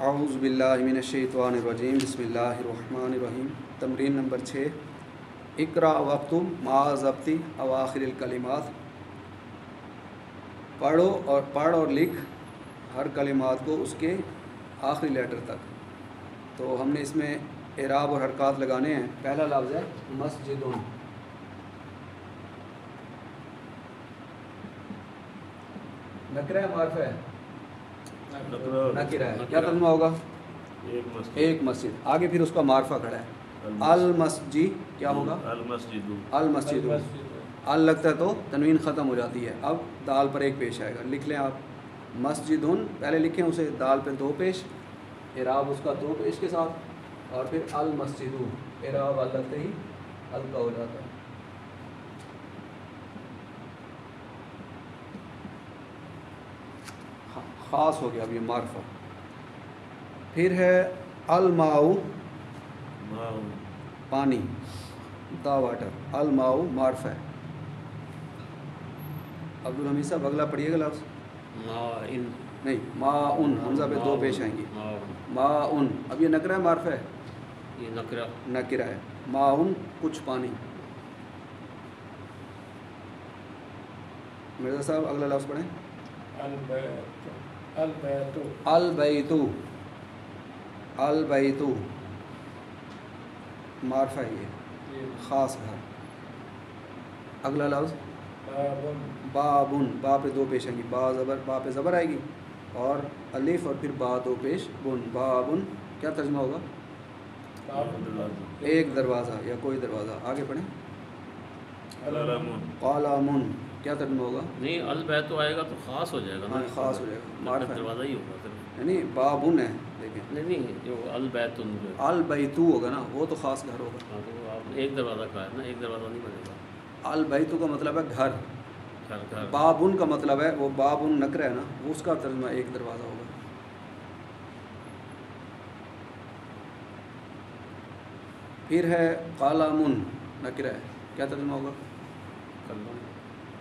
اعوذ باللہ من الشیطان الرجیم بسم اللہ الرحمن الرحیم۔ تمرین نمبر 6، اقرا واکتب مع ضبط اواخر الکلمات۔ پڑھ اور لکھ ہر کلمات کو اس کے آخری لیٹر تک۔ تو ہم نے اس میں اعراب اور حرکات لگانے ہیں۔ پہلا لفظ ہے مسجد، نکرہ ہے معرفہ ہے؟ نکرہ ہے۔ کیا ترجمہ ہوگا؟ ایک مسجد۔ آگے پھر اس کا معرفہ کھڑا ہے المسجد، کیا ہوگا؟ المسجد۔ ال لگتا ہے تو تنوین ختم ہو جاتی ہے، اب دال پر ایک پیش آئے گا۔ لکھ لیں آپ مسجدن، پہلے لکھیں اسے دال پہ دو پیش، اعراب اس کا دو پیش کے ساتھ، اور پھر المسجد، اعراب ال لگتے ہی ال کا ہو جاتا ہے۔ خاص ہو گیا اب یہ معرفہ۔ پھر ہے الماء، پانی، دا واٹر، الماء معرفہ ہے۔ عبدالحمید صاحب اگلا پڑھیے گا لفظ نہیں، ماء، حمزہ پہ دو پیش آئیں گی، ماء۔ اب یہ نکرہ ہے معرفہ ہے؟ یہ نکرہ ہے۔ ماء کچھ پانی۔ مرزا صاحب اگلا لفظ پڑھیں۔ البیت، البیت معرفہ ہے یہ، خاص گھر۔ اگلا لفظ بابن، با پہ دو پیش آئیں گی، با پہ زبر آئے گی اور الف اور پھر با دو پیش بن، بابن۔ کیا ترجمہ ہوگا؟ ایک دروازہ یا کوئی دروازہ۔ آگے پڑھیں۔ قلم، کیا ترجمہ ہوگا؟ نہیں، البیت تو آئے گا تو خاص ہو جائے گا نا، خاص ہو جائے گا، معرفہ دروازہ ہی ہوگا پھر۔ یعنی بابن ہے، دیکھیں نہیں، جو البیت البیتو ہوگا نا، وہ تو خاص گھر ہوگا۔ ہاں، تو آپ ایک دروازہ کا ہے نا، ایک دروازہ نہیں بنے گا۔ البیتو کا مطلب ہے گھر، گھر۔ بابن کا مطلب ہے، وہ بابن نکرہ ہے نا، اس کا ترجمہ ایک دروازہ ہوگا۔ پھر ہے قلم، نکرہ ہے، کیا ترجمہ ہوگا؟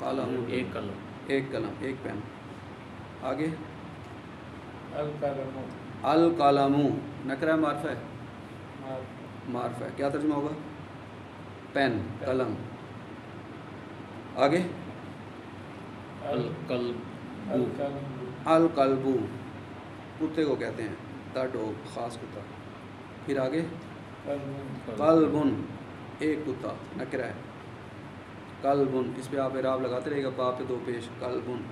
قلم، ایک قلم، ایک قلم، ایک پین۔ آگے القلم، القلم، نکرہ معرفہ ہے؟ معرفہ ہے، کیا ترجمہ ہوگا؟ پین، قلم۔ آگے القلب، کتے کو کہتے ہیں، دا ڈوگ، خاص کتا۔ پھر آگے قلبن، ایک کتا، نکرہ ہے، قلبن۔ اس پہ آپ اعراب لگاتے رہے گا، با پہ دو پیش، قلبن،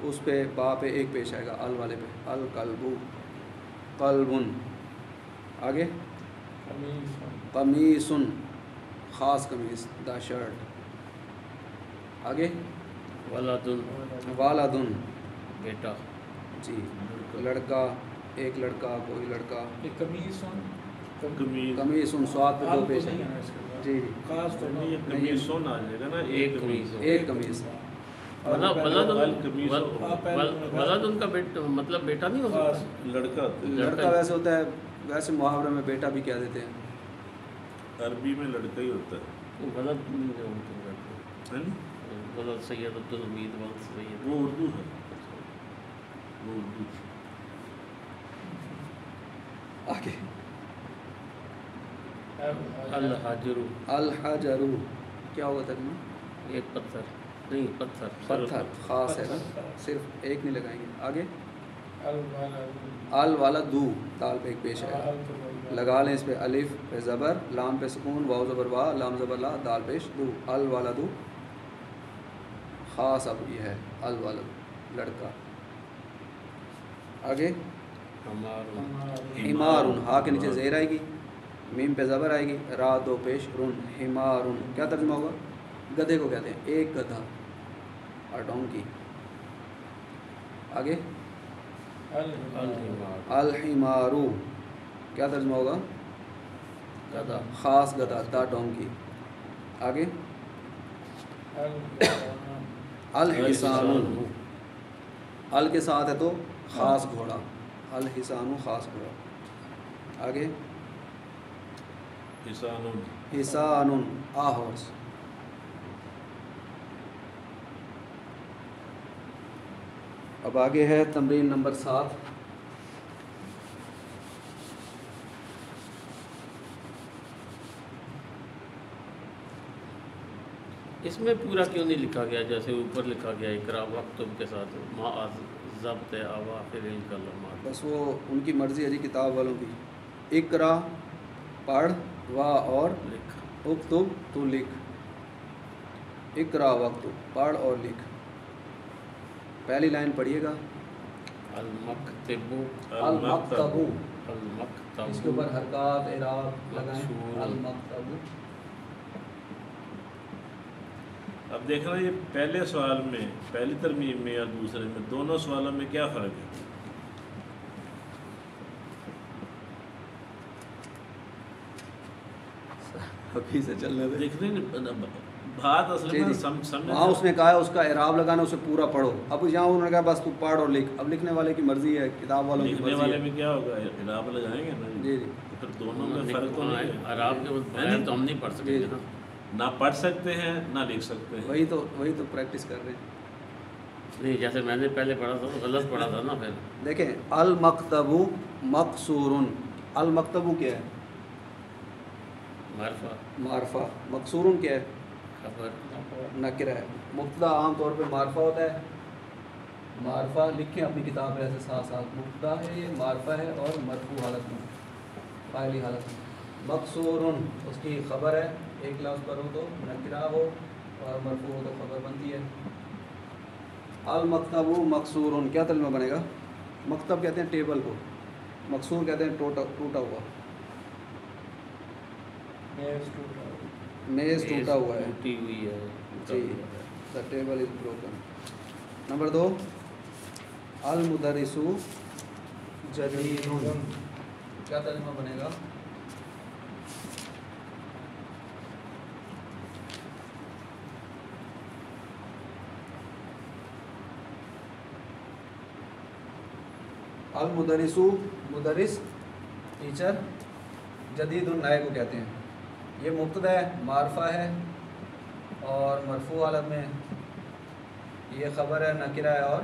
اس پہ با پہ ایک پیش آئے گا، ال والے پہ، القلب، قلبن۔ آگے قمیصن، خاص قمیص، دا شرٹ۔ آگے ولدن، والدن، بیٹا، جی، لڑکا، ایک لڑکا، کوئی لڑکا۔ قمیصن، سواد پہ دو پیش ہے، جی، ایک قمیص۔ ولدن کا مطلب بیٹا نہیں ہو سکتا؟ لڑکا ویسے ہوتا ہے، ویسے محاورے میں بیٹا بھی کہہ دیتے ہیں، عربی میں لڑکا ہی ہوتا ہے۔ ولد سید عبدالحمید، ولد سید، وہ اردو ہے، وہ اردو۔ آگے الحجر، الحجر، کیا ہوگا ترجمہ؟ ایک پتھر، نہیں پتھر، پتھر، خاص ہے نا، صرف ایک نہیں لگائیں گے۔ آگے الولدو، دال پہ ایک پیش ہے، لگا لیں اس پہ الف پہ زبر، لام پہ سکون، واو زبر وا، لام زبر لا، دال پیش دو، الولدو، خاص اب یہ ہے الولد، لڑکا۔ آگے حمار، ہا کے نیچے زیر آئے گی، میم پہ زبر آئے گی، را دو پیش رن، حمار۔ کیا ترجمہ ہوگا؟ گدھے کو کہتے ہیں، ایک گدھا، اور ڈونکی۔ آگے الحمارو، کیا ترجمہ ہوگا؟ گدھا، خاص گدھا، دا ڈونکی۔ آگے الحسان، ال کے ساتھ ہے تو خاص گھوڑا، الحسان، خاص گھوڑا۔ آگے حسان، آ ہارس۔ اب آگے ہے تمرین نمبر 7، اس میں پورا کیوں نہیں لکھا گیا جیسے اوپر لکھا گیا اقرا وقتب کے ساتھ ما ضبط اواخر الکلمات؟ بس وہ ان کی مرضی ہے جی کتاب والوں کی. اقرا پڑھ، وا اور لکھ. اکتب تو لکھ. اقرا وقتب پڑھ اور لکھ. پہلی لائن پڑھیے گا. المکتب المکتب، المکتب اس کے اوپر حرکات اعراب لگائیں. مکسور. المکتب. اب دیکھنا یہ پہلے سوال میں، پہلی ترمیم میں یا دوسرے میں، دونوں سوالوں میں کیا فرق ہے؟ ابھی سے چلنے دیں. دیکھنے بات اصل میں سمجھ وہاں اس نے کہا ہے اس کا اعراب لگانا، اسے پورا پڑھو. اب یہاں انہوں نے کہا بس تو پڑھ اور لکھ. اب لکھنے والے کی مرضی ہے، کتاب والوں کی لکھنے مرضی والے ہے. میں کیا ہوگا؟ اعراب لگائیں گے نا. جی جی پھر دونوں میں فرق تو نہیں ہے. عراب کے بغیر تو ہم نہیں پڑھ سکتے نا. نہ پڑھ سکتے ہیں نہ لکھ سکتے ہیں. وہی تو پریکٹس کر رہے ہیں. نہیں جیسے میں نے پہلے پڑھا تھا تو غلط پڑھا تھا نا. پھر دیکھیں المکتب مقصور. المکتب کیا ہے؟ معرفہ. معرفہ. مقصور کیا ہے؟ خبر. نکرہ ہے. مبتدا عام طور پہ معرفہ ہوتا ہے. معرفہ لکھیں اپنی کتاب میں ایسے ساتھ ساتھ. مبتدا ہے یہ، معرفہ ہے اور مرفوع حالت میں، فاعلی حالت میں. مقصور اس کی خبر ہے. ایک لفظ پر ہو تو نکرہ ہو اور مرفوع ہو تو خبر بنتی ہے. المکتب مقصور کیا ترجمہ بنے گا؟ مکتب کہتے ہیں ٹیبل کو، مقصور کہتے ہیں ٹوٹا ہوا. میز ٹوٹا ہوا ہے. ٹوٹی ہوئی ہے. جی the table is broken. Number 2 المدرس جدید. کیا ترجمہ بنے گا؟ المدرس مدرس ٹیچر، جدید نئے کو کہتے ہیں. یہ مبتدا ہے، معرفہ ہے اور مرفوع حالت میں. یہ خبر ہے، نکرہ ہے اور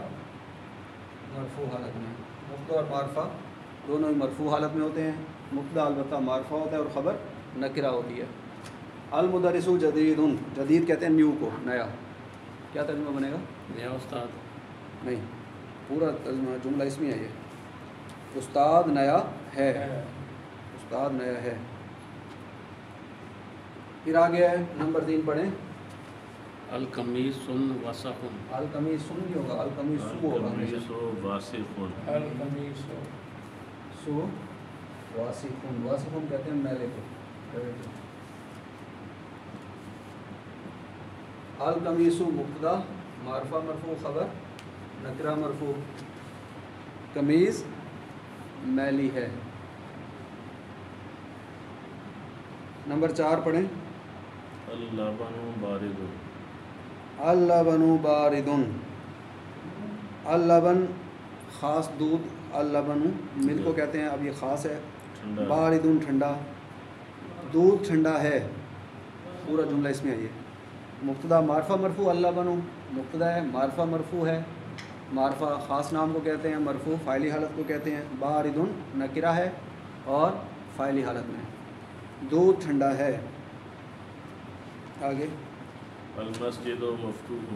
مرفوع حالت میں. مبتدا اور معرفہ دونوں ہی مرفوع حالت میں ہوتے ہیں. مبتدا البتہ معرفہ ہوتا ہے اور خبر نکرہ ہوتی ہے. المدرس جدید. جدید کہتے ہیں نیو کو، نیا. کیا ترجمہ بنے گا؟ نیا استاد. نہیں، پورا ترجمہ جملہ اس میں ہے. یہ استاد نیا ہے. استاد نیا ہے. پھر آگے ہے نمبر 3 پڑھیں. القمیص وصف. القمیص سن نہیں ہوگا، القمیص سو ہوگا. واسف سو واسفون. واسفون کہتے ہیں میلے کو. القمیص مبتدا، معرفہ مرفوع، خبر نکرہ مرفوع. قمیض میلی ہے. نمبر 4 پڑھیں. اللبن بارد. اللبن بارد. اللبن خاص دودھ. اللبن ملک کو کہتے ہیں. اب یہ خاص ہے. بارد ٹھنڈا. دودھ ٹھنڈا ہے. پورا جملہ اس میں ہے. یہ مبتدا معرفہ مرفوع. اللبن مبتدا ہے، معرفہ مرفوع ہے. معرفہ خاص نام کو کہتے ہیں، مرفوع فاعلی حالت کو کہتے ہیں. بارد نکرہ ہے اور فاعلی حالت میں. دودھ ٹھنڈا ہے. آگے المسجد مفتوح.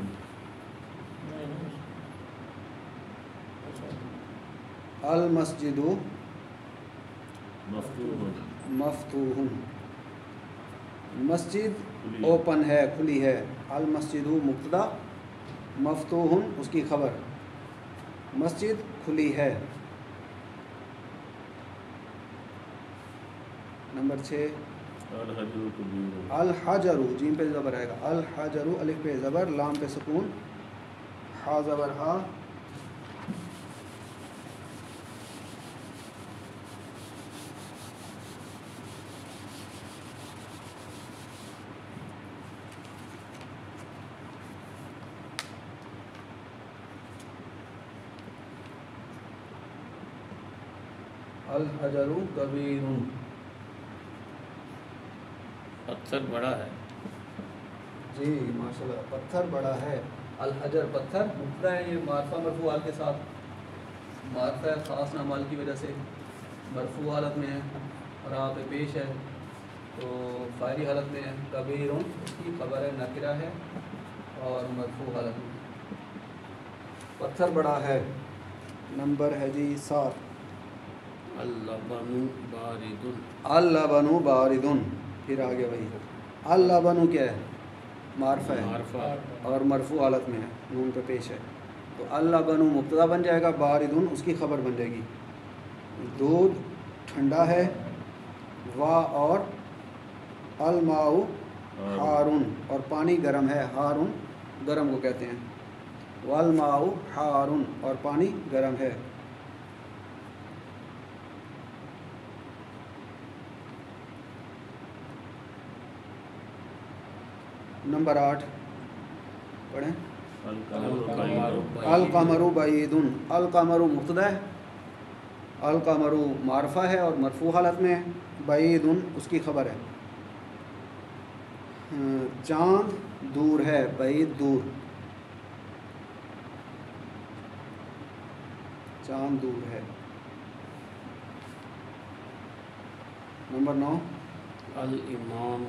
المسجد مفتوح. مفتوح. مسجد اوپن ہے، کھلی ہے. المسجد مبتدا، مفتوح اس کی خبر. مسجد کھلی ہے. نمبر 6 الحجر کبیر. الحجر جیم پہ زبر آئے گا. الحجر الف پہ زبر، لام پہ سکون، ہا زبر ہا. الحجر کبیر. پتھر بڑا ہے. جی ماشاء اللہ، پتھر بڑا ہے. الحجر پتھر مبتدا ہے. یہ معرفہ مرفوع حال کے ساتھ. معرفہ ہے، خاص نام حال کی وجہ سے مرفوع حالت میں ہے اور آپ پیش ہے. تو فاعلی حالت میں کبیر اس کی خبر ہے نکرہ ہے اور مرفوع حالت میں پتھر بڑا ہے. نمبر ہے جی 7. اللبن بارد. اللبن بارد. پھر آگے وہی اللبن کیا ہے؟ معرفہ ہے معرفہ اور مرفوع حالت میں ہے، نون پہ پیش ہے. تو اللبن مبتدا بن جائے گا، باردن اس کی خبر بن جائے گی. دودھ ٹھنڈا ہے، وا اور الماء حارن اور پانی گرم ہے. حارن گرم کو کہتے ہیں. والماء حارن اور پانی گرم ہے. نمبر 8 پڑھیں. القمر بعید. القمر مبتدا ہے، القمر معرفہ ہے اور مرفوع حالت میں ہے. بعید اس کی خبر ہے. چاند دور ہے، بعید دور. چاند دور ہے. نمبر 9 الامام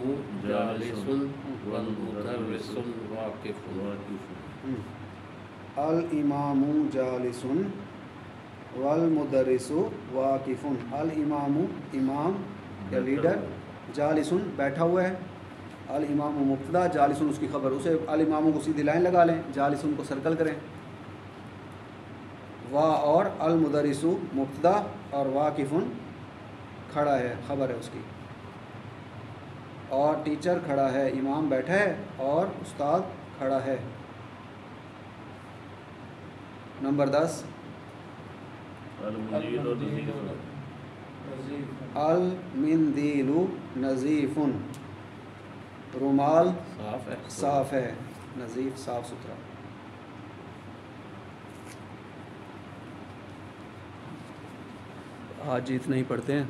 جالس والمدرس واقف. الامام جالس والمدرس واقف. الامام امام یا لیڈر، جالس بیٹھا ہوا ہے. الامام مبتدا، جالس اس کی خبر. اسے الامام کو سیدھی لائن لگا لیں، جالس کو سرکل کریں. وا اور المدرس مبتدا اور واقف کھڑا ہے، خبر ہے اس کی. اور ٹیچر کھڑا ہے، امام بیٹھا ہے اور استاد کھڑا ہے. نمبر 10 المندیل نظیف. رومال صاف ہے، نظیف صاف ستھرا. آج اتنا ہی پڑھتے ہیں.